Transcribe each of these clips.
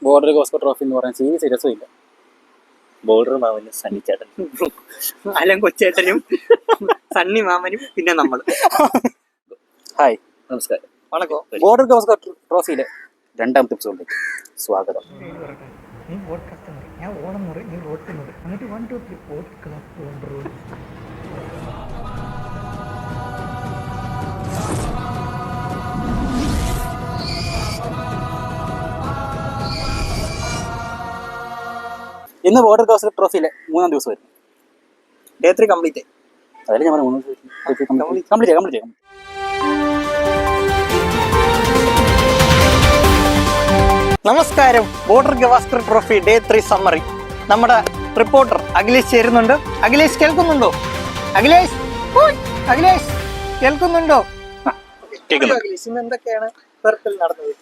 Border Gavaskar trophy എന്ന് പറയുന്ന series രസമില്ല. ബോർഡർ മാമനും സണ്ണി ചേട്ടൻ, അലൻ കൊച്ചേട്ടനും സണ്ണി മാമനും പിന്നെ നമ്മൾ. ഹായ്, നമസ്കാരം. വണക്കം. ബോർഡർ ഗോസ്കർ ട്രോഫിയിലെ 2ാമത്തെ എപ്പിസോഡിലേക്ക് സ്വാഗതം. നീ പോഡ്കാസ്റ്റ് എന്ന് പറയും, ഞാൻ ഓണം എന്ന് പറയും, നീ റോഡ് എന്ന് പറയും, എന്നിട്ട് 1 2 3 പോഡ്കാസ്റ്റ്. ഇന്ന് ബോർഡർ ഗോസ്കർ ട്രോഫിയിലെ 3ാം ദിവസം വരും. ഡേ 3 കംപ്ലീറ്റ് ആയി. അതിൽ ഞാൻ 3 ദിവസം കംപ്ലീറ്റ് ചെയ്യാം. നമസ്കാരം. Border Gavaskar trophy day 3 summary. നമ്മുടെ റിപ്പോർട്ടർ അഖിലേഷ് ചേരുന്നുണ്ട്. അഖിലേഷ് കേൾക്കുന്നുണ്ടോ? അഖിലേഷ് അഖിലേഷ് കേൾക്കുന്നുണ്ടോ? ഇന്ന് എന്തൊക്കെയാണ് നടന്നത്?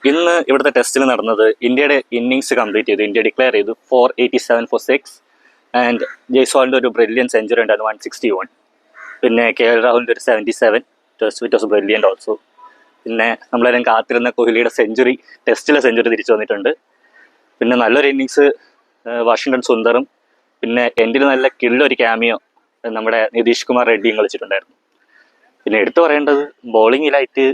ഇന്ന് ഇവിടുത്തെ ടെസ്റ്റിൽ നടന്നത്, ഇന്ത്യയുടെ ഇന്നിങ്സ് കംപ്ലീറ്റ് ചെയ്തു. ഇന്ത്യ ഡിക്ലെയർ ചെയ്തു 487 for 6. ആൻഡ് ജയ്സ്വാളിൻ്റെ ഒരു ബ്രില്യൻ സെഞ്ചുറി ഉണ്ടായിരുന്നു 161. പിന്നെ KL രാഹുലിൻ്റെ ഒരു 77. It was brilliant also. പിന്നെ നമ്മളെല്ലാം കാത്തിരുന്ന കോഹ്ലിയുടെ സെഞ്ചുറി, ടെസ്റ്റിലെ സെഞ്ചുറി തിരിച്ചു വന്നിട്ടുണ്ട്. പിന്നെ നല്ലൊരു ഇന്നിങ്സ് വാഷിങ്ടൺ സുന്ദറും, പിന്നെ എൻഡിൽ നല്ല കിള്ളൊരു ക്യാമിയോ നമ്മുടെ നിതീഷ് കുമാർ റെഡ്ഡിയും കളിച്ചിട്ടുണ്ടായിരുന്നു. പിന്നെ എടുത്തു പറയേണ്ടത് ബോളിങ്ങിലായിട്ട്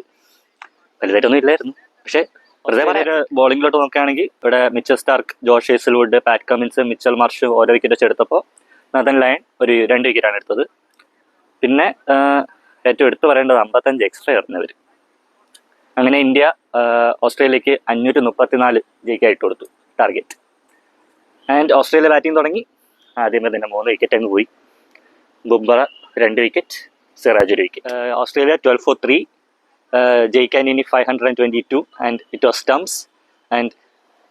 വലുതായിട്ടൊന്നും ഇല്ലായിരുന്നു. പക്ഷേ വെറുതെ പറയുക, ബോളിങ്ങിലോട്ട് നോക്കുകയാണെങ്കിൽ ഇവിടെ മിച്ചൽ സ്റ്റാർക്ക്, ജോഷ് ഹേസൽവുഡ്, പാറ്റ് കമിൻസ്, മിച്ചൽ മാർഷ് ഓരോ വിക്കറ്റ് വെച്ച് എടുത്തപ്പോൾ നതൻ ലയൺ ഒരു 2 വിക്കറ്റാണ് എടുത്തത്. പിന്നെ ഏറ്റവും എടുത്തു പറയേണ്ടത് 55 എക്സ്ട്രാ എറിഞ്ഞവർ. അങ്ങനെ ഇന്ത്യ ഓസ്ട്രേലിയക്ക് 534 ജയിക്കായിട്ട് കൊടുത്തു ടാർഗറ്റ്. ആൻഡ് ഓസ്ട്രേലിയ ബാറ്റിംഗ് തുടങ്ങി. ആദ്യമേ തന്നെ 3 വിക്കറ്റ് അങ്ങ് പോയി. Bumrah 2 wicket, Siraj 1 wicket. Australia 12 for 3. ജയിക്കാൻ ഇനി 522 and it was stumps. And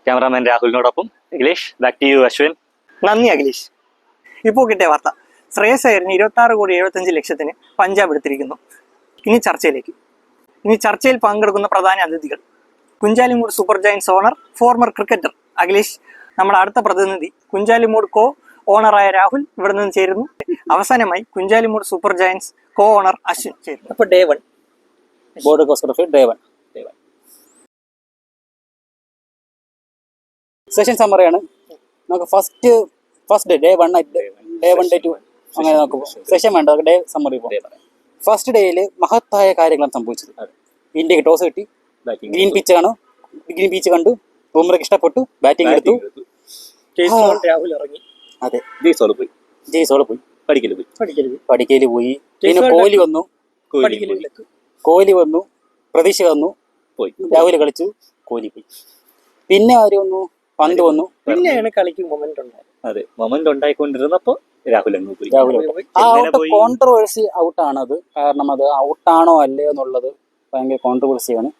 cameraman രാഹുലിനോടൊപ്പം Akhilesh. Back to you Ashwin. നന്ദി അഖിലേഷ്. ഇപ്പോൾ കിട്ടിയ വാർത്ത, ശ്രേയസ് അയ്യറിന് 26,75,00,000 പഞ്ചാബ് എടുത്തിരിക്കുന്നു. ഇനി ചർച്ചയിൽ പങ്കെടുക്കുന്ന പ്രധാന അതിഥികൾ: Kunjalimood super giants owner, former cricketer Akhilesh. നമ്മുടെ അടുത്ത പ്രതിനിധി കുഞ്ചാലിമൂട് കോ ഓണറായ രാഹുൽ ഇവിടെ നിന്ന് ചേരുന്നു. അവസാനമായി Kunjalimood super giants co owner Ashwin ചേരുന്നു. അപ്പോൾ day 1 Border Gavaskar trophy day 1 session സമ്മറിയാണ്. നമുക്ക് ഫസ്റ്റ് ഡേ 1 ഡേ 1 ഡേ 2 അങ്ങനെ നോക്കുമ്പോൾ സെഷൻ വേണ്ട, ഡേ സമ്മറി. ഫസ്റ്റ് ഡേയിൽ മഹത്തായ കാര്യങ്ങളാണ് സംഭവിച്ചത്. ഇന്ത്യക്ക് ടോസ് കിട്ടി, ഗ്രീൻ പിച്ച് കണ്ടു, ബുംറയ്ക്ക് ഇഷ്ടപ്പെട്ടു, ബാറ്റിംഗ് എടുത്തു. രാഹുൽ ഇറങ്ങി. അതെ, ജയ്സോള് പോയി, പടിക്കല് പോയി. പിന്നെ കോഹ്ലി വന്നു, പ്രതീക്ഷ വന്നു, പോയി. രാഹുൽ കളിച്ചു, കോഹ്ലി പോയി. പിന്നെ ആര് വന്നു? പന്ത് വന്നു. പിന്നെയാണ് കളിക്ക് മൊമെന്റ് ഉണ്ടായത്. അതെ, മൊമെന്റ് ഉണ്ടായിക്കൊണ്ടിരുന്നപ്പോ രാഹുൽ അങ്ങ് പോയി. ആ ഔട്ട് കോൺട്രവേഴ്സി ഔട്ടാണത്. കാരണം അത് ഔട്ടാണോ അല്ലയോ എന്നുള്ളത് ഭയങ്കര കോൺട്രവേഴ്സിയാണ്.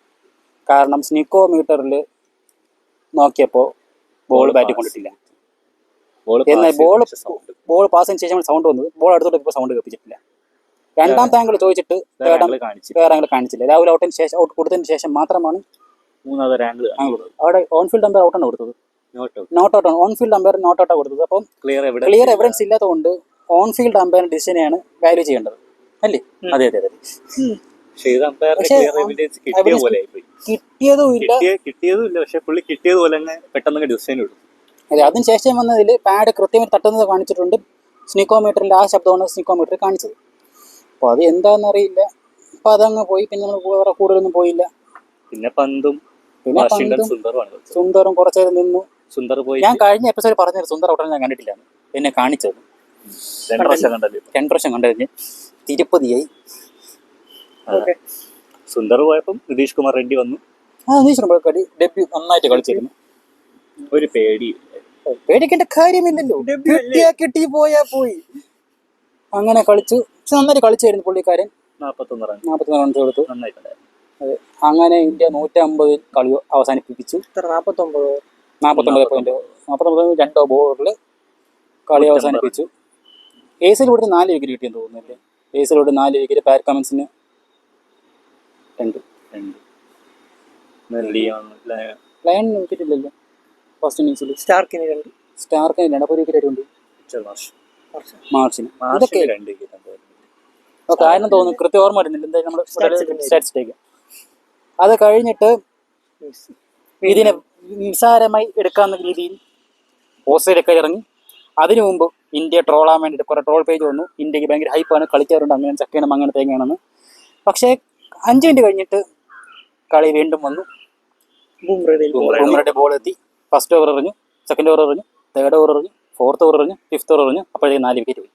കാരണം സ്നിക്കോ മീറ്ററിൽ നോക്കിയപ്പോൾ ബോൾ ബാറ്റ് കൊണ്ടിട്ടില്ല. എന്നാൽ ബോൾ പാസിന് ശേഷം സൗണ്ട് വന്നത്, ബോൾ അടുത്തോട്ട് ഇപ്പോൾ സൗണ്ട് കേൾപ്പിച്ചിട്ടില്ല. 2ാമത്തെ ആംഗിൾ ചോദിച്ചിട്ട് വേറെ ആംഗിൾ കാണിച്ചില്ല. രാഹുൽ ഔട്ട് കൊടുത്തതിന് ശേഷം മാത്രമാണ് 3ാമത്തെ ആംഗിൾ. അവിടെ ഓൺഫീൽഡ് അമ്പയർ ഔട്ടാണ് കൊടുത്തത്. നോട്ട് ഔട്ടാണ് ഓൺഫീൽഡ് അമ്പയർ നോട്ട് ഔട്ടാണ് കൊടുത്തത്. അപ്പം ക്ലിയർ എവിഡൻസ് ഇല്ലാത്തതുകൊണ്ട് ഓൺഫീൽഡ് അമ്പയർ ഡിസിഷനെയാണ് വാല്യൂ ചെയ്യേണ്ടത്, അല്ലേ? അതെ. കിട്ടിയതുമില്ല, പക്ഷെ പുള്ളി കിട്ടിയതുപോലെ തന്നെ പെട്ടെന്ന് ഡിസിഷൻ ഇടും. അതെ, അതിനുശേഷം വന്നതിൽ പാഡ് കൃത്യമായി തട്ടുന്നത് കാണിച്ചിട്ടുണ്ട്. സ്നിക്കോമീറ്ററിൽ ആ ശബ്ദമാണ് സ്നിക്കോമീറ്ററിൽ കാണിച്ചത്. അപ്പോൾ അത് എന്താണെന്നറിയില്ല. അപ്പോൾ അതങ്ങ് പോയി. പിന്നെ നമ്മൾ വേറെ കൂടുതലൊന്നും പോയില്ല. പിന്നെ പന്തും സുന്ദറും കുറച്ചു നേരം നിന്നു. സുന്ദർ പോയി. ഞാൻ കഴിഞ്ഞ എപ്പിസോഡ് പറഞ്ഞത് സുന്ദർ ഔട്ടാണ് ഞാൻ കണ്ടിട്ടില്ല, പിന്നെ കാണിച്ചത് 2 പ്രാവശ്യം കണ്ടു. തിരുപ്പതിയായി. സുന്ദർ പോയപ്പം നിതീഷ് കുമാർ റെഡ്ഡി വന്നു. നിതീഷ് കുമാർ റെഡ്ഡി ഡെബ്യൂ നന്നായിട്ട് കളിച്ചിരുന്നു. ഒരു പേടിക്കേണ്ട കാര്യമില്ലല്ലോ, കിട്ടി പോയാ പോയി. അങ്ങനെ കളിച്ചു, നന്നായിട്ട് കളിച്ചായിരുന്നു പുള്ളിക്കാരൻ. 41 റൺസ് കൊടുത്തു. അതെ, അങ്ങനെ ഇന്ത്യ 150 കളി അവസാനിപ്പിച്ചു. 49 പോയിന്റ് 2 ബോളിൽ കളി അവസാനിപ്പിച്ചു. ഏസിലൂടെ 4 വിക്കറ്റ് കിട്ടിയെന്ന് തോന്നുന്നില്ലേ? ഏസിലൂടെ 4 വിക്കറ്റ്, പാറ്റ് കമിൻസിന് 2. ലയൺ വിക്കറ്റ് ഇല്ലല്ലോ ഫസ്റ്റ് ഇന്നിങ്സിൽ. സ്റ്റാർക്കിന് 2, അപ്പോൾ 1 വിക്കറ്റ് ഉണ്ട് മാർച്ചിന്. ഇതൊക്കെ കാരണം തോന്നുന്നു, കൃത്യം ഓർമ്മ വരുന്നില്ല. എന്തായാലും നമ്മുടെ സ്റ്റാറ്റിസ്റ്റിക്സ്. അത് കഴിഞ്ഞിട്ട് നിസ്സാരമായി എടുക്കാവുന്ന രീതിയിൽ ഓസ്ട്രേലിയയൊക്കെ ഇറങ്ങി. അതിനു മുമ്പ് ഇന്ത്യ ട്രോളാൻ വേണ്ടിയിട്ട് കുറേ ട്രോൾ പേജ് വന്നു. ഇന്ത്യക്ക് ഭയങ്കര ഹൈപ്പാണ്, കളിക്കാറുണ്ട്, അങ്ങനെ ചക്കയാണ് അങ്ങനെ തേങ്ങയാണെന്ന്. പക്ഷേ 5 മിനിറ്റ് കഴിഞ്ഞിട്ട് കളി വീണ്ടും വന്നു. ബുംറയുടെ ബോൾ എത്തി. ഫസ്റ്റ് ഓവർ എറിഞ്ഞു, സെക്കൻഡ് ഓവർ എറിഞ്ഞു, തേർഡ് ഓവർ എറിഞ്ഞു, ഫോർത്ത് ഓവർ എറിഞ്ഞു, ഫിഫ്ത്ത് ഓവർ എറിഞ്ഞു. അപ്പോഴേക്കും 4 വിക്കറ്റ് പോയി.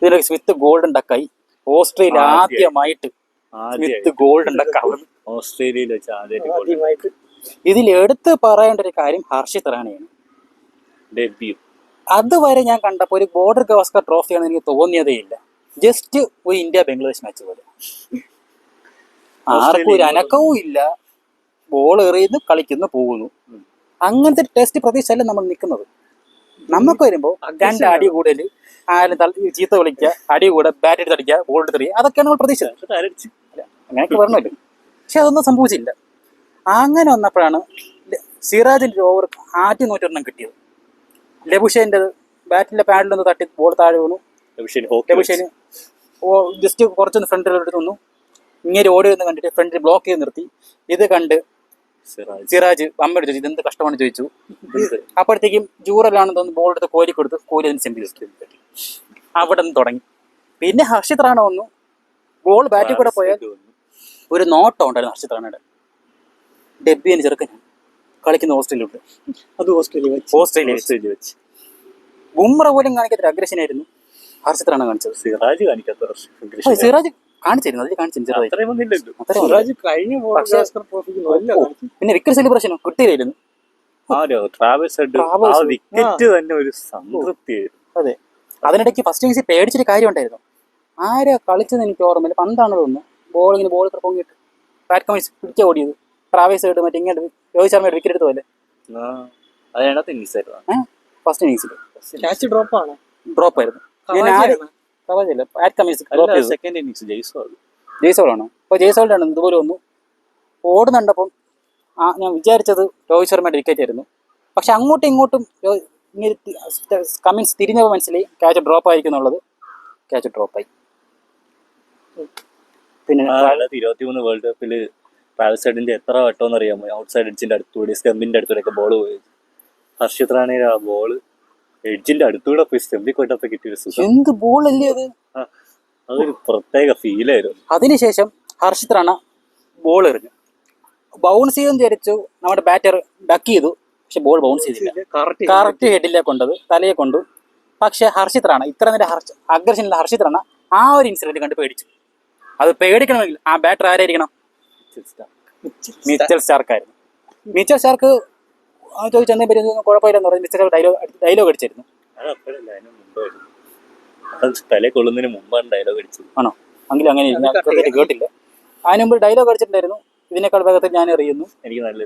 ഇതിനൊക്കെ സ്മിത്ത് ഗോൾഡൻ ഡക്കായി. ഓസ്ട്രേലിയ ആദ്യമായിട്ട് സ്മിത്ത് ഗോൾഡൻ ഡക്കാവുന്നു. ഓസ്ട്രേലിയയിൽ വെച്ച് ആദ്യമായിട്ട്. ഇതിൽ എടുത്ത് പറയേണ്ട ഒരു കാര്യം ഹർഷിത് റാണയാണ്. ഡെബ്യൂ അതുവരെ ഞാൻ കണ്ടപ്പോൾ ഒരു ബോർഡർ ഗവാസ്കർ ട്രോഫിയാണെന്ന് എനിക്ക് തോന്നിയതേ ഇല്ല. ജസ്റ്റ് ഒരു ഇന്ത്യ ബംഗ്ലാദേശ് മാച്ച് പോലെ. ആർക്കും ഒരു അനക്കവും ഇല്ല. ബോൾ എറിയുന്നു, കളിക്കുന്നു, പോകുന്നു. അങ്ങനത്തെ ടെസ്റ്റ് പ്രതീക്ഷയല്ല നമ്മൾ നിൽക്കുന്നത്. നമുക്ക് വരുമ്പോൾ 2 അടി കൂടുതൽ, ആരും ചീത്ത വിളിക്കുക, അടി കൂടെ, ബാറ്റ് എടുത്ത് അടിക്കുക, ബോൾ എടുത്ത് എറിയുക, അതൊക്കെയാണ് നമ്മൾ പ്രതീക്ഷിച്ചത്. അങ്ങനെയൊക്കെ പറഞ്ഞല്ലോ. പക്ഷെ അതൊന്നും സംഭവിച്ചില്ല. അങ്ങനെ വന്നപ്പോഴാണ് സിറാജിന്റെ ഓവർ 101 കിട്ടിയത്. ലബുഷേന്റെ ബാറ്റിന്റെ പാഡിലൊന്ന് തട്ടി ബോൾ താഴെ വീണു. ലബുഷേന് ജസ്റ്റ് കുറച്ചൊന്ന് ഫ്രണ്ടിലോട്ട് വന്നു. ഇങ്ങനെ ഓടി വന്ന് കണ്ടിട്ട് ഫ്രണ്ടിൽ ബ്ലോക്ക് ചെയ്ത് നിർത്തി. ഇത് കണ്ട് സിറാജ് അമ്മയോട് ചോദിച്ചു, ഇതെന്ത് കഷ്ടമാണ് ചോദിച്ചു. അപ്പോഴത്തേക്കും ജൂറലാണെന്ന് തോന്നുന്നു ബോൾ എടുത്ത് കോരി കൊടുത്ത്, കോരി അതിന് സെഞ്ചുറി. അവിടെ നിന്ന് തുടങ്ങി. പിന്നെ ഹർഷിത് റാണ വന്നു. ബോൾ ബാറ്റിൽ കൂടെ പോയാൽ ഒരു നോട്ടം ഉണ്ടായിരുന്നു ഹർഷിത് റാണയുടെ. ഡെബ്യൂന് ചെറുക്കനാണ്, കളിക്കുന്ന ഓസ്ട്രേലിയയിലുണ്ട്. അത് ഓസ്ട്രേലിയ വെച്ച് ബുംറ പോലും കാണിക്കാത്തൊരു അഗ്രഷനായിരുന്നു ഹർഷിത് റാണ കാണിച്ചത്. സിറാജ് കാണിക്കാത്ത സിറാജ് കാണിച്ചിരുന്നു, അതിൽ കാണിച്ചിരുന്നു. പിന്നെ വിക്കറ്റ് സെലിബ്രേഷനോ കിട്ടിയില്ലായിരുന്നു. അതെ, അതിനിടയ്ക്ക് ഫസ്റ്റ് ഇന്നിങ്സിൽ പേടിച്ചൊരു കാര്യം ഉണ്ടായിരുന്നു. ആരാ കളിച്ചത് എനിക്ക് ഓർമ്മയില്ല. പന്താണ് തോന്നുന്നു. ബോൾ ഇത്ര പൊങ്ങിയിട്ട് ബാറ്റ് കമിൻസ് പിടിക്കാൻ ഓടിയത്. ട്രാവേഴ്സ് ആയിട്ട് മറ്റേ ഇങ്ങനെ രോഹിത് ശർമ്മയുടെ വിക്കറ്റ് എടുത്ത പോലെ. ഫസ്റ്റ് ഇന്നിങ്സിൽ ഡ്രോപ്പ് ആയിരുന്നു. ജയ്സോളാണോ? അപ്പോൾ ജയ്സോളിൻ്റെ ഇതുപോലെ വന്നു ഓടുന്നുണ്ടപ്പം ഞാൻ വിചാരിച്ചത് രോഹിത് ശർമ്മയുടെ വിക്കറ്റ് ആയിരുന്നു. പക്ഷെ അങ്ങോട്ടും ഇങ്ങോട്ടും ഇങ്ങനെ കമിൻസ് തിരിഞ്ഞപ്പോൾ മനസ്സിലായി ക്യാച്ച് ഡ്രോപ്പ് ആയിരിക്കും എന്നുള്ളത്. ക്യാച്ച് ഡ്രോപ്പായി. പിന്നെ 2023 വേൾഡ് കപ്പിൽ ട്രാവൽസ് ഹെഡിന്റെ എത്ര വട്ടം അറിയാമോ ഔട്ട് സൈഡ് എഡ്ജിന്റെ അടുത്തൂടെ സ്റ്റെമ്പിന്റെ അടുത്തൂടെയൊക്കെ ബോൾ പോയത്. ഹർഷിത് റാണയുടെ ആ ബോള് എഡ്ജിന്റെ അടുത്തൂടെ പോയി സ്റ്റെമ്പിൽ പോയിട്ടപ്പോ കിട്ടിയൊരു സുഖം. എന്ത് ബോൾ അല്ലേ അത്! അതൊരു പ്രത്യേക ഫീലായിരുന്നു. അതിനുശേഷം ഹർഷിത് റാണ ബോൾ എറിഞ്ഞു, ബൗൺസ് ചെയ്തെന്ന് വിചാരിച്ചു. നമ്മുടെ ബാറ്റർ ഡക്ക് ചെയ്തു, പക്ഷെ ബോൾ ബൗൺസ് ചെയ്തില്ല. കറക്റ്റ് ഹെഡിലേക്ക് കൊണ്ടത്, തലയെ കൊണ്ടു. പക്ഷെ ഹർഷിത് റാണ ഇത്ര നേരം അഗ്രഷനിലെ ഹർഷിത് റാണ ആ ഒരു ഇൻസിഡന്റ് കണ്ട് പേടിച്ചു. അത് പേടിക്കണമെങ്കിൽ ആ ബാറ്റർ ആരായിരിക്കണം? മിച്ചൽ സ്റ്റാർക്കായിരുന്നു. മിച്ചൽ സ്റ്റാർക്ക് ചോദിച്ചെന്നേ പറ്റി കുഴപ്പമില്ലെന്ന് പറഞ്ഞ് മിച്ചൽ ഡയലോഗ് അടിച്ചായിരുന്നു. തലക്കൊള്ളുന്നതിന് മുമ്പാണ് ഡയലോഗ് അടിച്ചത്. ആണോ? എങ്കിലും അങ്ങനെ കേട്ടില്ല. അതിന് മുമ്പ് ഡയലോഗ് അടിച്ചിട്ടുണ്ടായിരുന്നു, ഇതിനേക്കാൾ വേഗത്തിൽ ഞാൻ എറിയുന്നു, എനിക്ക് നല്ല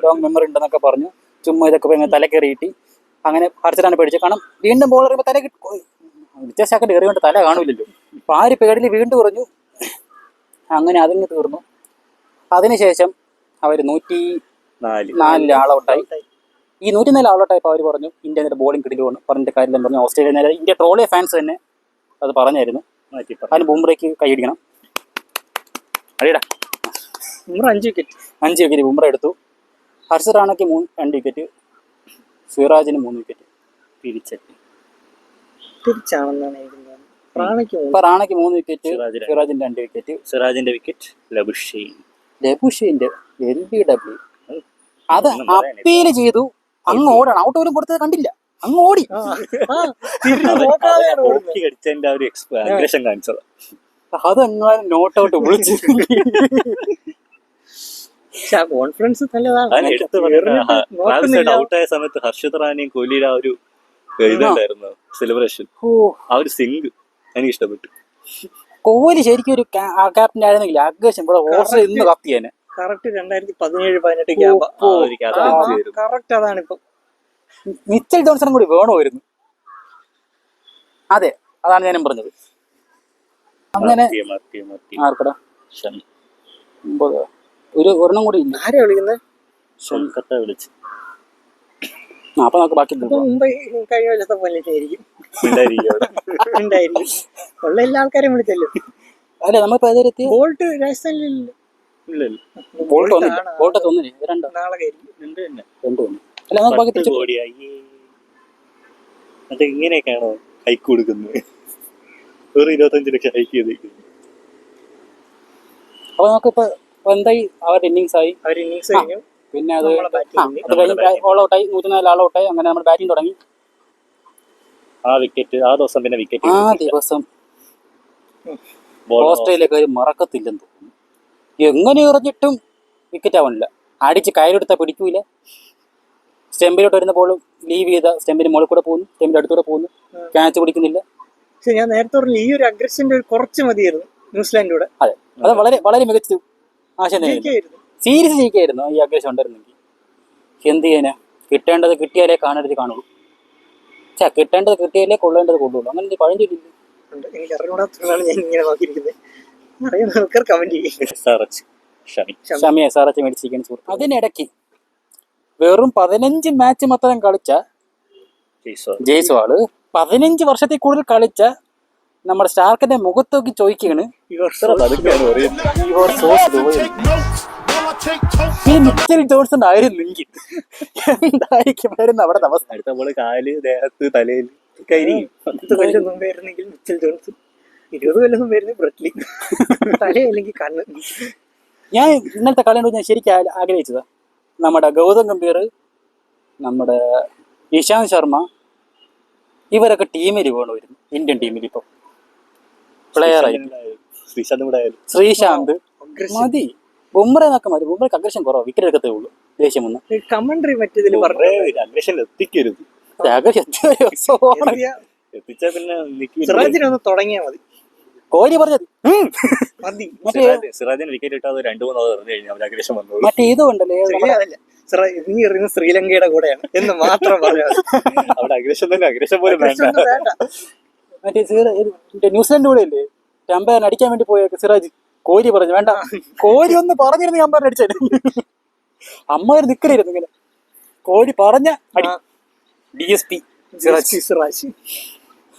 ലോങ് മെമ്മറി ഉണ്ടെന്നൊക്കെ പറഞ്ഞു. ചുമ്മാ ഇതൊക്കെ തലക്കേറിയിട്ട് അങ്ങനെ ഹർഷിതാണ് പേടിച്ചു. കാരണം വീണ്ടും ബോൾ എറിയുമ്പോൾ തല മിച്ചൽ സ്റ്റാർക്കിന്റെ എറിയുകൊണ്ട് തല കാണൂലല്ലോ. അപ്പൊ ആ ഒരു പേടിൽ വീണ്ടും എറിഞ്ഞു. അങ്ങനെ അതിന് തീർന്നു. അതിനുശേഷം അവർ 104 ആളൗട്ടായി. ഈ 104 ആളൗട്ടായപ്പോൾ അവർ പറഞ്ഞു ഇന്ത്യ നേരെ ബോളിംഗ് കിടിലുമാണ് പറഞ്ഞിട്ട് കാര്യമില്ലെന്ന് പറഞ്ഞു. ഓസ്ട്രേലിയ നേരെ ഇന്ത്യ ട്രോളിയ ഫാൻസ് തന്നെ അത് പറഞ്ഞായിരുന്നു. അതിന് ബുംറയ്ക്ക് കൈയടിക്കണം. അടിയടാ. 5 വിക്കറ്റ് ബുംറ എടുത്തു. ഹർഷിത് റാണയ്ക്ക് 2 വിക്കറ്റ്, സിറാജിന് 3 വിക്കറ്റ്. തിരിച്ചാണെന്നാണ് റാണയ്ക്ക് 3 വിക്കറ്റ്, സിറാജിന് 2 വിക്കറ്റ്. സിറാജിന്റെ വിക്കറ്റ് ലബുഷേന്റെ LBW അത് അപ്പീല് ചെയ്തു. അങ്ങ് ഓടണം. ഔട്ട് പോലും കൊടുത്തത് കണ്ടില്ല, അങ്ങ് ഓടി. അതെങ്ങനെ നോട്ട് ഔട്ട് വിളിച്ചു. കോൺഫിഡൻസ് ഔട്ടായ സമയത്ത് ഹർഷിത് റാണയും കോഹ്ലിയുടെ ആ ഒരു ഇതുണ്ടായിരുന്നു സെലിബ്രേഷൻ. ആ ഒരു സിംഗ് എനിക്ക് ഇഷ്ടപ്പെട്ടു. കോഹ്ലി ശരിക്കും ഒരു ക്യാപ്റ്റൻ ആയിരുന്നെങ്കിൽ ആഗ്രഹം ഇവിടെ ഓസ്ട്രേലിയ ഇന്ന് കത്തിയേനെ. കറക്റ്റ് 2017-18 കറക്റ്റ് അതാണ് ഇപ്പൊ. മിച്ചൽ ജോൺസണും കൂടി വേണമായിരുന്നു. അതെ, അതാണ് ഞാനും പറഞ്ഞത്. അങ്ങനെ ആർക്കടാ ഒരെണ്ണം കൂടി ഇല്ല. ആരെയാ വിളിക്കുന്നത്? വിളിച്ചു. അപ്പൊ നമുക്ക് ബാക്കി മുംബൈ കഴിഞ്ഞ വർഷത്തെ പോലെ ഉണ്ടായിരിക്കും. ഉള്ള എല്ലാ ആൾക്കാരെയും വിളിച്ചല്ലോ. അല്ലെ നമ്മളിപ്പോ ഏതെത്തി? ബോൾട്ട് രാജസ്ഥാനിലല്ലോ. ഇല്ല ഇല്ല ബോൾട്ട് ഒന്നില്ല, ബോൾട്ട് ഒന്നില്ല, ഇത് രണ്ടോ നാളെ കയറി രണ്ട് തന്നെ രണ്ടു ഒന്ന്. അല്ല നമുക്ക് ബാക്കി 10 തിരിച്ചു കോടിയായി. അത് ഇങ്ങനെയൊക്കെയാണോ ഹൈക്ക് കൊടുക്കുന്നത്? ഒരു 25 ലക്ഷം ഹൈക്ക് ചെയ്തേക്കുന്നത്. അപ്പൊ നമുക്കിപ്പോ എന്തായി അവരുടെ ഇന്നിങ്സ് ആയി, അവർ ഇന്നിങ്സ് കഴിഞ്ഞു. പിന്നെ അത് നമ്മളെ batting അത് കഴിഞ്ഞ് ഓൾ ഔട്ടായി, 104 ആൾ ഔട്ടായി. അങ്ങനെ നമ്മൾ ബാറ്റിംഗ് തുടങ്ങി. ആ ദിവസം പിന്നെ വിക്കറ്റ് ആ ദിവസം ഓസ്ട്രേലിയക്കാർ മറക്കത്തില്ലെന്ന് തോന്നുന്നു. എങ്ങനെ എറിഞ്ഞിട്ടും വിക്കറ്റ് ആവണില്ല. അടിച്ച് കയറെടുത്താൽ പിടിക്കൂല. സ്റ്റെമ്പിലോട്ട് വരുന്ന ബോൾ ലീവ് ചെയ്ത സ്റ്റെമ്പിന് മുകളിൽ കൂടെ പോകുന്നു, സ്റ്റെമ്പിന്റെ അടുത്തൂടെ പോകുന്നു, ക്യാച്ച് പിടിക്കുന്നില്ല. പക്ഷെ ഞാൻ നേരത്തെ പറഞ്ഞു ഈ ഒരു അഗ്രഷന്റെ ഒരു കുറച്ച് മതിയായിരുന്നു ന്യൂസിലാൻഡിലൂടെ. അതെ, അത് വളരെ വളരെ മികച്ച ആശയം തന്നെയായിരുന്നു. സീരീസ് ജയിക്കായിരുന്നു ഈ അഗ്രഷൻ ഉണ്ടായിരുന്നെങ്കിൽ. എന്ത് ചെയ്യാനാ, കിട്ടേണ്ടത് കിട്ടിയാലേ കാണുള്ളൂ. കിട്ടേണ്ടത് കിട്ടിയാലേ കൊള്ളേണ്ടത് കൊള്ളുള്ളൂ. അങ്ങനെ പഴഞ്ചൊല്ലില്ല. എനിക്ക് അറിഞ്ഞൂടാത്തതാണ് ഞാൻ ഇങ്ങനെ നോക്കിയിരിക്കുന്നത്. അറിയുന്ന ആൾക്കാർ കമന്റ് ചെയ്യും. ഷമിയെ സാറച്ച് മേടിച്ചിരിക്കുന്ന സുഹൃത്ത്. അതിനിടയ്ക്ക് വെറും 15 മാച്ച് മാത്രം കളിച്ച ജയ്സ്വാള് 15 വർഷത്തിൽ കൂടുതൽ കളിച്ച നമ്മുടെ സ്റ്റാർക്കിന്റെ മുഖത്തൊക്കെ ചോദിക്കുകയാണ്, ഈ മിച്ചൽ ജോൺസൺ ആയിരുന്നെങ്കിൽ എന്തായിരിക്കും അവിടെ അവസ്ഥ? അടുത്ത ബോള് കാല്, ദേഹത്ത്, തലയിൽ കരിയും. 10 കൊല്ലം മുമ്പായിരുന്നെങ്കിൽ മിച്ചൽ ജോൺസൺ, 20 കൊല്ലം മുമ്പായിരുന്നെങ്കിൽ ബ്രട്ട്ലി, തലയല്ലെങ്കിൽ കണ്ണ്. ഞാൻ ഇന്നലത്തെ കളിയോട് ഞാൻ ശരിക്കും ആഗ്രഹിച്ചതാ, നമ്മുടെ ഗൗതം ഗംഭീർ, നമ്മുടെ ഇഷാന്ത് ശർമ്മ, ഇവരൊക്കെ ടീമിൽ വേണമായിരുന്നു. ഇന്ത്യൻ ടീമിൽ ഇപ്പൊ പ്ലെയർ ആയി ശ്രീശാന്ത് മതി, ബുംറയൊക്കെ മതി. ബുംറയ്ക്ക് അഗ്രഷൻ കുറവാണ്, വിക്കറ്റ് എടുക്കത്തേ ഉള്ളൂ. ദേഷ്യം വന്ന് കമന്ററി മറ്റേതിൽ അഗ്രഷൻ എത്തിക്കരുത്. എത്തിച്ചാ പിന്നെ സിറാജിനൊന്ന് തുടങ്ങിയാൽ മതി. കോഹ്ലി പറഞ്ഞത് മതി. സിറാജിന് വിക്കറ്റ് ഇട്ടാൽ 2-3 ഓവർ എറിഞ്ഞു കഴിഞ്ഞാൽ അഗ്രഷൻ വന്നു. മറ്റേ ഇത് ഉണ്ടല്ലേ, നീ എറിയുന്ന ശ്രീലങ്കയുടെ കൂടെയാണ് എന്ന് മാത്രം പറയാം. അവിടെ അഗ്രഷൻ തന്നെ, അഗ്രഷൻ പോലും വേണ്ട. മറ്റേ ന്യൂസിലാൻഡ് കൂടെ അല്ലേ അമ്പയറിന് അടിക്കാൻ വേണ്ടി പോയ സിറാജ്, കോഹ്ലി പറഞ്ഞു വേണ്ട, കോഹ്ലി ഒന്ന് പറഞ്ഞിരുന്നു അമ്പയറിന് അടിച്ചാൽ. അമ്മ നിക്കലായിരുന്നു ഇങ്ങനെ, കോഹ്ലി പറഞ്ഞ അടി. DSP സിറാജ്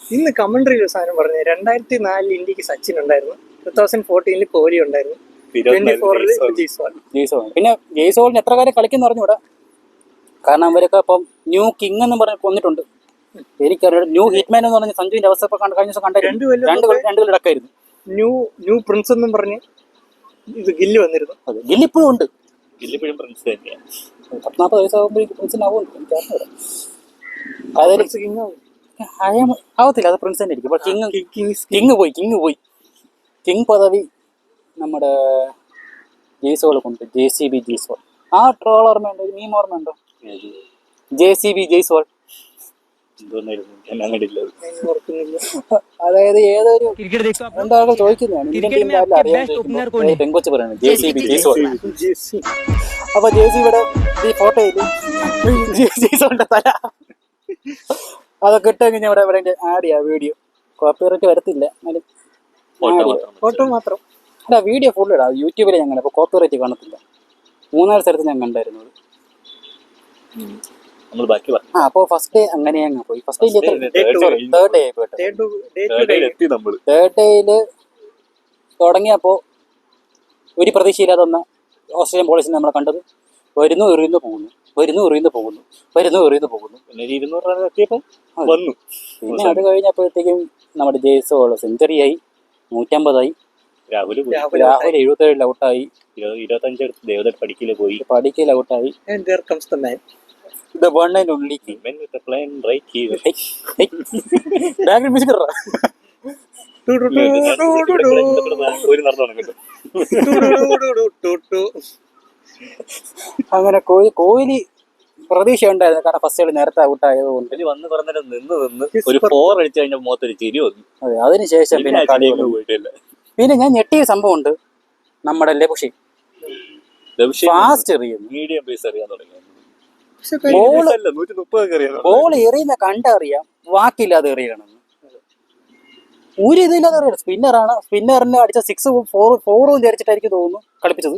ഇന്ന് കമന്ററിയിൽ ഒരു സാധനം പറഞ്ഞു. 2004 ഇന്ത്യക്ക് സച്ചിൻ ഉണ്ടായിരുന്നു, 2014 കോഹ്ലി ഉണ്ടായിരുന്നു, 24 ജയ്സ്വാൾ. പിന്നെ ജയ്സ്വാളിന് എത്ര കാലം കളിക്കുന്ന പറഞ്ഞൂടാ. കാരണം അവരൊക്കെ ഇപ്പം ന്യൂ കിങ് എന്ന് പറഞ്ഞ് കൊന്നിട്ടുണ്ട്. എനിക്കറിയാം ന്യൂ ഹിറ്റ്മാൻ എന്ന് പറഞ്ഞ സഞ്ജുവിന്റെ അവസ്ഥ കഴിഞ്ഞ ദിവസം കണ്ടായിരുന്നു. രണ്ട് കൊല്ലം ഇടക്കായിരുന്നു. ന്യൂ പ്രിൻസ് എന്നും പറഞ്ഞ് ഇത് ഗില്ല് വന്നിരുന്നു. ഗില്ല് ഇപ്പോഴും ഉണ്ട്. ഗില്ലിപ്പോഴും പ്രിൻസ് തന്നെയാണ്. 40-40 വയസ്സാകുമ്പോൾ പ്രിൻസിനാവും. അതായത് ആവത്തില്ല, അത് പ്രിൻസ് തന്നെ ആയിരിക്കും. കിങ് പോയി. കിങ് പദവി നമ്മുടെ ജയ്സ്വാൾ കൊണ്ട്. JCB ജയ്സ്വാൾ. ആ ട്രോൾ ഓർമ്മയുണ്ടോ, മീം ഓർമ്മയുണ്ടോ? JCB ജയ്സ്വാൾ. അതായത് ഏതൊരു എന്തായാലും ചോദിക്കുന്നതാണ്, ഇന്ത്യൻ ടീമിൽ അറിയാൻ പെങ്കൊച്ച് പറയുന്നത് JCB ജയ്സ്വാൾ. അപ്പൊ JCBയുടെ ഈ ഫോട്ടോയില് ജയ്സ്വാളിന്റെ തല അതൊക്കെ ഇട്ട് കഴിഞ്ഞാൽ ഇവിടെ ഇവിടെ ആഡ് ചെയ്യാം. വീഡിയോ കോപ്പിറൈറ്റ് വരത്തില്ല, ഫോട്ടോ മാത്രം അല്ല, വീഡിയോ ഫുൾ ഇടാം യൂട്യൂബിൽ. ഞങ്ങൾ അപ്പോൾ കോപ്പിറൈറ്റ് കാണത്തില്ല. 3-4 സ്ഥലത്ത് ഞാൻ കണ്ടായിരുന്നു. അപ്പോൾ ഫസ്റ്റ് ഡേ അങ്ങനെ അങ്ങ് പോയി. ഫസ്റ്റ് തേർഡ് ഡേ പോയിട്ട് തേർഡ് ഡേയില് തുടങ്ങിയപ്പോൾ ഒരു പ്രതീക്ഷയില്ലാതെ വന്ന ഓസ്ട്രേലിയൻ ബോളേഴ്സിനെ നമ്മളെ കണ്ടത്. വരുന്നു എറിയുന്നു പോകുന്നു. പിന്നെ 200 റൺ എത്തിയപ്പോൾ വന്നു. പിന്നെ അത് കഴിഞ്ഞപ്പോഴത്തേക്കും നമ്മുടെ ജയ്സ്വാൾ സെഞ്ചുറിയായി, 150 രാഹുൽ 77 ഔട്ടായി, 25 എടുത്ത് ദേവദത്ത് പഠിക്കൽ ഔട്ടായി. അങ്ങനെ കോഹ്ലി പ്രതീക്ഷ ഉണ്ടായിരുന്നു. കാരണം ഫസ്റ്റ് കളി നേരത്തെ ഔട്ട് ആയതുകൊണ്ട് വന്ന് പറഞ്ഞിട്ട് നിന്ന് ഒരു 4 അടിച്ചു കഴിഞ്ഞാൽ മുഖത്തൊരു ചിരി വന്നു. അതെ, അതിനുശേഷം പിന്നെ പോയിട്ടില്ല. പിന്നെ ഞാൻ ഞെട്ടിയ സംഭവം ഉണ്ട്, നമ്മുടെ ലബുഷി ഫാസ്റ്റ് എറിയുന്നു, മീഡിയം പേസ് എറിയാൻ തുടങ്ങി. ബോൾ എറിയുന്ന കണ്ടറിയാം, വാക്കില്ലാതെ എറിയണമെന്ന്. ഒരു ഇതില്ലാതെ അറിയണം. സ്പിന്നറിന് അടിച്ച 6-4 വിചാരിച്ചിട്ടായിരിക്കും തോന്നുന്നു കളിപ്പിച്ചത്.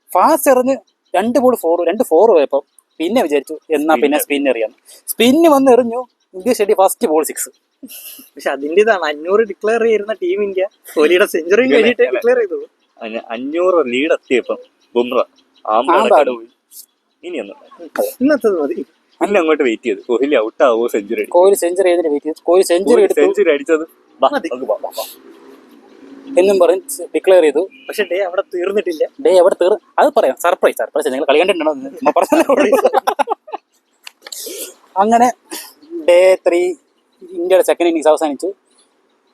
ഫാസ്റ്റ് എറിഞ്ഞ് 2 ബോൾ 2 4 പോയപ്പോ പിന്നെ വിചാരിച്ചു എന്നാ പിന്നെ സ്പിൻ എറിയാന്ന്. സ്പിന്ന് വന്ന് എറിഞ്ഞു. India study first ball 6. പക്ഷെ അതിൻ്റെതാണ് 500 ഡിക്ലെയർ ചെയ്യുന്ന ടീം ഇന്ത്യ കോഹ്ലിയുടെ സെഞ്ചുറിയും കഴിഞ്ഞിട്ട് ഡിക്ലെയർ ചെയ്തോളൂ. അതിന് 500 ലീഡ് എത്തിയപ്പം ബുംറ ആമ്പാട് പോയി. ഇനിയൊന്നും ഇന്നത്തത് മതി. അല്ല അങ്ങോട്ട് വെയിറ്റ് ചെയ്തു കോഹ്ലി ഔട്ടാവോ സെഞ്ചുറി കോഹ്ലി സെഞ്ചുറി ചെയ്തിട്ട് വെയിറ്റ് ചെയ്തു. കോഹ്ലി സെഞ്ചുറി എടുത്തു സെഞ്ചുറി അടിച്ചത് മതി. എന്നും പറഞ്ഞ് ഡിക്ലെയർ ചെയ്തു. പക്ഷെ ഡേ അവിടെ തീർന്നിട്ടില്ല. ഡേ എവിടെ അത് പറയാം. സർപ്രൈസ് നിങ്ങൾ കളി കണ്ടിട്ടുണ്ടോ? അങ്ങനെ ഡേ 3 ഇന്ത്യയുടെ സെക്കൻഡ് ഇന്നിങ്സ് അവസാനിച്ചു.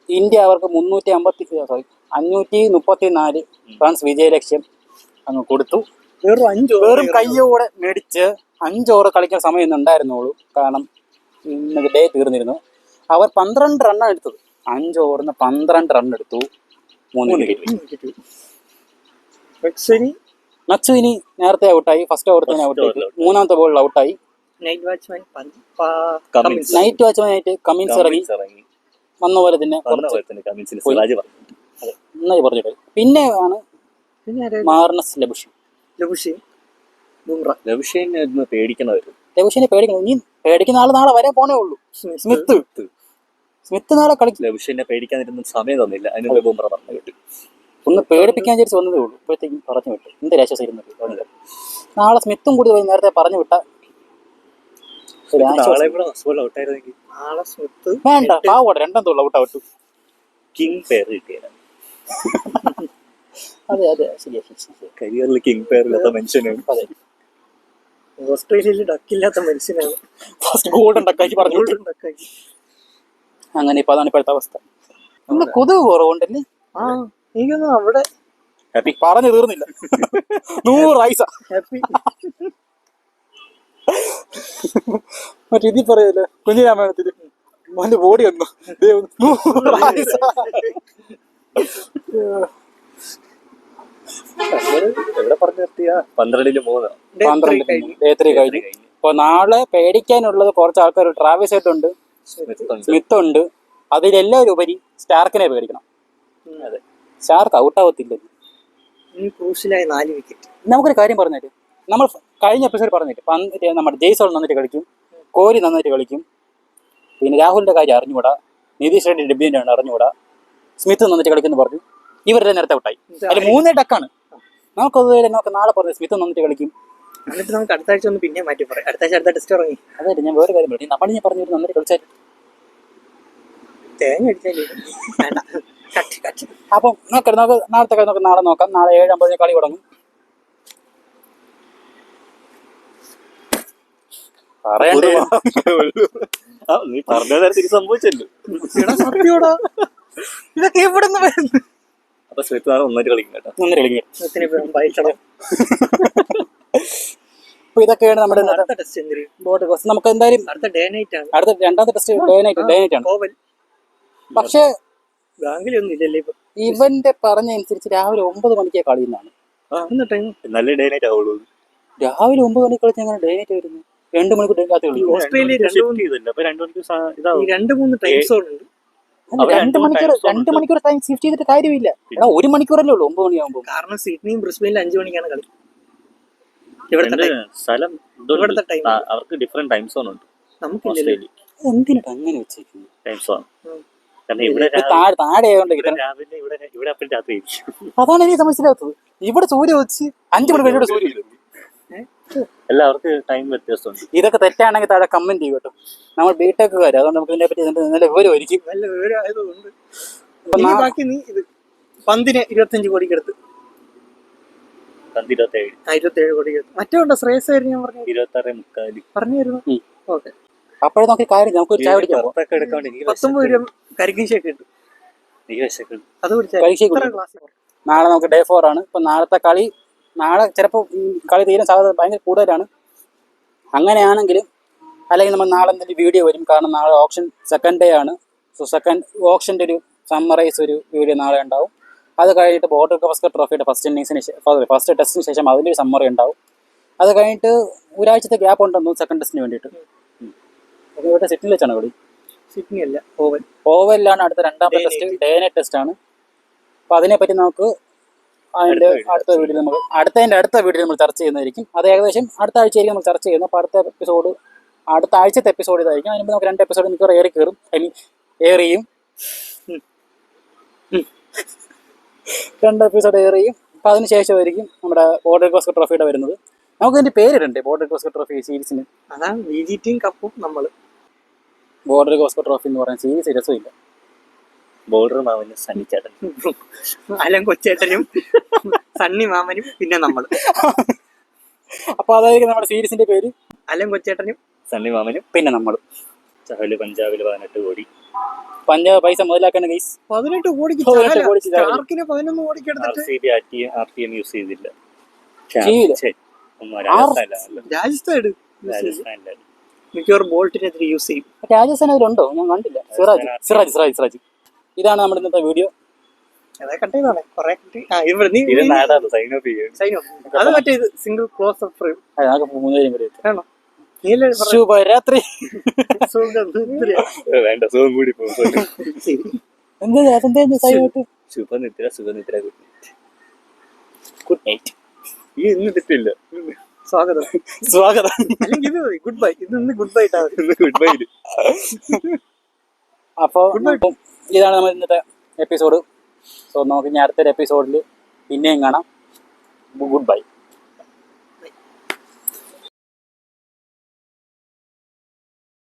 ഇന്ത്യ അവർക്ക് 534 റൺസ് വിജയലക്ഷ്യം അങ്ങ് കൊടുത്തു. വെറും കയ്യോടെ മേടിച്ച് 5 ഓവർ കളിക്കാൻ സമയം ഇന്ന് ഉണ്ടായിരുന്നുള്ളൂ. കാരണം ഇന്ന് ഡേ തീർന്നിരുന്നു. അവർ 12 റണ്ണാണ് എടുത്തത്. 5 ഓവറിന് 12 റൺ എടുത്തു. 3 വിക്കറ്റ്. മക്സുവിനി നേരത്തെ ഔട്ടായി. ഫസ്റ്റ് ഓവർ തന്നെ ഔട്ടായി. മൂന്നാമത്തെ ബോളിൽ ഔട്ടായി. നൈറ്റ് വാച്ച്മാൻ ആയിട്ട് കമ്മിൻസ് ഇറങ്ങി വന്ന പോലെ തന്നെ നന്നായി പറഞ്ഞിട്ട്. പിന്നെ ആണ് മാർണസ് ലബുഷേനെ പേടിക്കണവര്. ലബുഷേനെ പേടിക്കണം. ഇനി പേടിക്കുന്ന ആള് നാളെ വരെ പോണേ ഉള്ളൂ. സ്മിത്ത് നാളെ കളിക്കും. ലബുഷേനെ പേടിക്കാതിരുന്ന സമയം തന്നില്ല. അതിന് ബുംറ പറഞ്ഞു വിട്ടു. ഒന്ന് പേടിപ്പിക്കാൻ വിചാരിച്ച് വന്നതേ ഉള്ളൂ. ഇപ്പോഴത്തേക്കും പറഞ്ഞു വിട്ടു. എന്ത് രാശ്വാസം. നാളെ സ്മിത്തും കൂടി പോയി നേരത്തെ പറഞ്ഞു വിട്ട വേണ്ട. പാവോടെ 2 തോളം ഔട്ടാവട്ടു. കിങ് പേർ കിട്ടിയ അതെ ശരിയാ. കരിയറിൽ കിങ് പേർ ഇല്ലാത്ത മനുഷ്യനാണ്. അതെ, ഓസ്ട്രേലിയയിൽ ഡക്കില്ലാത്ത മനുഷ്യനാണ്. ഫസ്റ്റ് ഗോൾഡൻ ഡക്കാക്കി പറഞ്ഞു. അങ്ങനെ ഇപ്പൊ അതാണ് ഇപ്പോഴത്തെ അവസ്ഥ. ഇന്ന് കൊതുക് കുറവുണ്ടല്ലേ? എനിക്കൊന്നും അവിടെ ഹാപ്പി പറഞ്ഞു തീർന്നില്ല. 100 ഐസ മറ്റേ ഇതിൽ പറയല്ലേ കുഞ്ഞിരാമായണത്തില് മോന്റെ ബോഡി വന്നു. 100 ഐസ. എവിടെ പറഞ്ഞു നിർത്തിയ 12 ഡേ 3 കഴിഞ്ഞു. അപ്പൊ നാളെ പേടിക്കാനുള്ളത് കുറച്ച് ആൾക്കാർ. ട്രാവിസ് ഹെഡ് ഉണ്ട്, സ്മിത്ത് ഉണ്ട്. അതിലെല്ലാവരും ഉപരി സ്റ്റാർക്കിനെ പേടിക്കണം. സ്റ്റാർക്ക് ഔട്ടാവത്തില്ല. ക്രൂഷ്യലായ 4 വിക്കറ്റ്. നമുക്കൊരു കാര്യം പറഞ്ഞിട്ട്, നമ്മൾ കഴിഞ്ഞ എപ്പിസോഡ് പറഞ്ഞിട്ട് നമ്മുടെ ജയ്സോൾ നന്നായിട്ട് കളിക്കും, കോഹ്ലി നന്നായിട്ട് കളിക്കും, പിന്നെ രാഹുലിന്റെ കാര്യം അറിഞ്ഞുകൂടാ, നിതീഷ് റെഡ്ഡി ഡെബ്യൂന്റ് ആണ് അറിഞ്ഞുകൂടാ, സ്മിത്ത് നന്നായിട്ട് കളിക്കുന്നു പറഞ്ഞു. ഇവരുടെ നേരത്തെ ഔട്ടായി. അതിൽ 3 ഡക്കാണ്. നമുക്ക് നാളെ പറഞ്ഞു സ്മിത്ത് നന്നായിട്ട് കളിക്കും. എന്നിട്ട് നമുക്ക് അടുത്ത ആഴ്ച ഒന്ന് പിന്നെ മാറ്റി പറയാം. അടുത്ത ആഴ്ച അടുത്ത ടെസ്റ്റ് ഇറങ്ങി. അതെ, ഞാൻ വേറെ കാര്യം പറഞ്ഞു. നമ്മൾ ഞാൻ പറഞ്ഞു നന്നായിട്ട് കളിച്ചാൽ തേങ്ങ അടിച്ചാലേ. അപ്പം നമുക്ക് നാളത്തെ കളി നാളെ നോക്കാം. നാളെ 7:50 കളി തുടങ്ങും. നീ പറഞ്ഞ നേരത്തെ സംഭവിച്ചല്ലോ. സത്യോടാ, ഇതൊക്കെ എവിടെ നിന്ന് വരുന്നു? അപ്പൊ സ്മിത്ത് നാളെ ഒന്നായിട്ട് കളിക്കും കേട്ടോ. അപ്പൊ ഇതൊക്കെയാണ് നമ്മുടെ ബോർഡ് കോഴ്സ്. നമുക്ക് എന്തായാലും അടുത്ത രണ്ടാമത്തെ ടെസ്റ്റ് ഡേ നൈറ്റ് ആണ്. പക്ഷേ ഇവന്റെ പറഞ്ഞ അനുസരിച്ച് രാവിലെ 9 മണിക്കേ കളിയുന്നതാണ്. നല്ല ഡേ നൈറ്റ് ആവുള്ളൂ. രാവിലെ 9 മണിക്ക് കളിച്ച് ഞങ്ങൾ ഡേ നൈറ്റ് വരുന്നു. 2 മണിക്കൂർ ഓസ്ട്രേലിയ 2-3 ടൈം സോൺ ഉണ്ട്. 2 മണിക്കൂർ ടൈം ഷിഫ്റ്റ് ചെയ്തിട്ട് കാര്യമില്ല. 1 മണിക്കൂറല്ലേ ഉള്ളൂ 9 മണിയാകുമ്പോൾ. കാരണം സിഡ്നിയും ബ്രിസ്ബെയിലും 5 മണിക്കാണ് കളി. ഇവിടുത്തെ ടൈം അവർക്ക് ഡിഫറെന്റ് ടൈം സോൺ ഉണ്ട്. നമുക്കില്ല. എന്തിനാ അങ്ങനെ വെച്ചേക്കുന്നു ടൈം സോൺ? ഇവിടെ താഴെ ആയതുകൊണ്ട് അതാണ് എനിക്ക് മനസ്സിലാത്തത്. ഇവിടെ സൂര്യ വെച്ച് 5 മണി കഴിഞ്ഞ സൂര്യ. എല്ലാവർക്കും ടൈം വ്യത്യാസമുണ്ട്. ഇതൊക്കെ തെറ്റാണെങ്കിൽ താഴെ കമന്റ് ചെയ്യും കേട്ടോ. നമ്മൾ ബിടെക്കുകാർ, അതുകൊണ്ട് നമുക്ക് ഇതിനെ പറ്റി നല്ല വിവരമായിരിക്കും. നല്ല വിവരമായതുകൊണ്ട് ബാക്കി നീ ഇത് പന്തിന് 25 കോടിക്കെടുത്ത് 27 കോടിക്കെടുത്ത് മറ്റേ ഉണ്ടോ ശ്രേയസ് ആയിരുന്നു. ഞാൻ പറഞ്ഞു 26.4 പറഞ്ഞായിരുന്നു. ഓക്കെ, അപ്പോഴേ നമുക്ക് കാര്യം നമുക്ക് ഒരു ചായ കുടിക്കാം. 19 രൂപ കരിക്കീശയൊക്കെ കിട്ടും. അത് നാളെ നമുക്ക് ഡേ 4 ആണ്. ഇപ്പൊ നാളത്തെ കളി നാളെ ചിലപ്പോൾ കളി തീരാൻ സാധ്യത ഭയങ്കര കൂടുതലാണ്. അങ്ങനെയാണെങ്കിലും അല്ലെങ്കിൽ നമ്മൾ നാളെ എന്തെങ്കിലും വീഡിയോ വരും. കാരണം നാളെ ഓപ്ഷൻ സെക്കൻഡ് ഡേ ആണ്. സോ സെക്കൻഡ് ഓപ്ഷൻ്റെ ഒരു സമ്മറൈസ് ഒരു വീഡിയോ നാളെ ഉണ്ടാവും. അത് കഴിഞ്ഞിട്ട് ബോർഡർ ഗവസ്കർ ട്രോഫിയുടെ ഫസ്റ്റ് ടെസ്റ്റിന് ശേഷം അതിൻ്റെ ഒരു സമ്മറി ഉണ്ടാവും. അത് കഴിഞ്ഞിട്ട് ഒരാഴ്ചത്തെ ഗ്യാപ്പ് ഉണ്ടെന്നു സെക്കൻഡ് ടെസ്റ്റിന് വേണ്ടിയിട്ട്. ഇവിടെ സിഡ്നിയിൽ വെച്ചാണ് കളി. സിഡ്നി അല്ല, ഓവലിലാണ് അടുത്ത രണ്ടാമത്തെ ടെസ്റ്റ്. ഡേ നൈറ്റ് ടെസ്റ്റ് ആണ്. അപ്പോൾ അതിനെപ്പറ്റി നമുക്ക് അതിൻ്റെ അടുത്ത വീഡിയോ അടുത്ത വീഡിയോ നമ്മൾ ചർച്ച ചെയ്യുന്നതായിരിക്കും. അത് ഏകദേശം അടുത്ത ആഴ്ചയായിരിക്കും നമ്മൾ ചർച്ച ചെയ്യുന്നത്. അപ്പോൾ അടുത്ത ആഴ്ചത്തെ എപ്പിസോഡ് ഇതായിരിക്കും. അതിന് നമുക്ക് 2 എപ്പിസോഡ് മിക്കവാറും ഏറിയും 2 എപ്പിസോഡ് എയർ ചെയ്യും. അപ്പോൾ അതിന് ശേഷമായിരിക്കും നമ്മുടെ ബോർഡർ ഗോസ്കർ ട്രോഫിയുടെ വരുന്നത്. നമുക്ക് ഇതിൻ്റെ പേരിടണ്ടേ ബോർഡർ ഗോസ്കർ ട്രോഫി സീരീസിന്? അതാണ് VGTയും കപ്പും നമ്മൾ. ബോർഡർ ഗോസ്കർ ട്രോഫി എന്ന് പറയുന്ന സീരീസ് രസമില്ല. ബോർഡർ മാമനും സണ്ണി ചേട്ടൻ, അലൻ കൊച്ചേട്ടനും സണ്ണി മാമനും പിന്നെ നമ്മൾ. അപ്പോൾ അതായിരിക്കും നമ്മുടെ സീരീസിന്റെ പേര്. അലൻ കൊച്ചേട്ടനും സണ്ണി മാമനും പിന്നെ നമ്മൾ. ചഹല് പഞ്ചാബിൽ 18 കോടി. പഞ്ചാബ് പൈസ മുതലാക്കാൻ ഗൈസ്. 18 കോടിക്ക് 18 കോടിക്ക് സ്റ്റാർക്കിന് 11 കോടിക്ക് എടുത്തിട്ട് RCB RTM യൂസ് ചെയ്തില്ല. ചെയ്തില്ല. ഛെ, ഒന്നും രാജസ്ഥാനിലാണല്ലോ. രാജസ്ഥാൻ രാജസ്ഥാനിലാണ്. മിക്കവാറും ബോൾട്ടിനെതിരെ യൂസ് ചെയ്യും. രാജസ്ഥാൻ അതിലുണ്ടോ? ഞാൻ കണ്ടില്ല. സിറാജ്. ഇതാണ് നമ്മുടെ ഇന്നത്തെ വീഡിയോ. അതെ കട്ടതാണ് കുറെ. ഇത് നാടാണ് സൈൻ ഓഫ് ചെയ്യും. അത് മറ്റേ ഇത് സിംഗിൾ ക്ലോസ് അപ്പ് ഫ്രെയിം മൂന്നുപേരും കൂടി ആണോ? നീല ശുഭരാത്രി. വേണ്ട, സുഖം കൂടി പോകും. എന്താ ശുഭനിദ്ര ഗുഡ് നൈറ്റ്. ഈ ഇന്ന് തെറ്റില്ല. സ്വാഗതം. അല്ലെങ്കിൽ ഇത് ഗുഡ് ബൈ. ഇന്ന് ഗുഡ് ബൈ ഇട്ടാ ഗുഡ് ബൈ. അപ്പോൾ ഇതാണ് നമ്മൾ ഇന്നത്തെ എപ്പിസോഡ്. സോ നമുക്ക് ഇനി അടുത്തൊരു എപ്പിസോഡിൽ പിന്നെയും കാണാം. Good bye.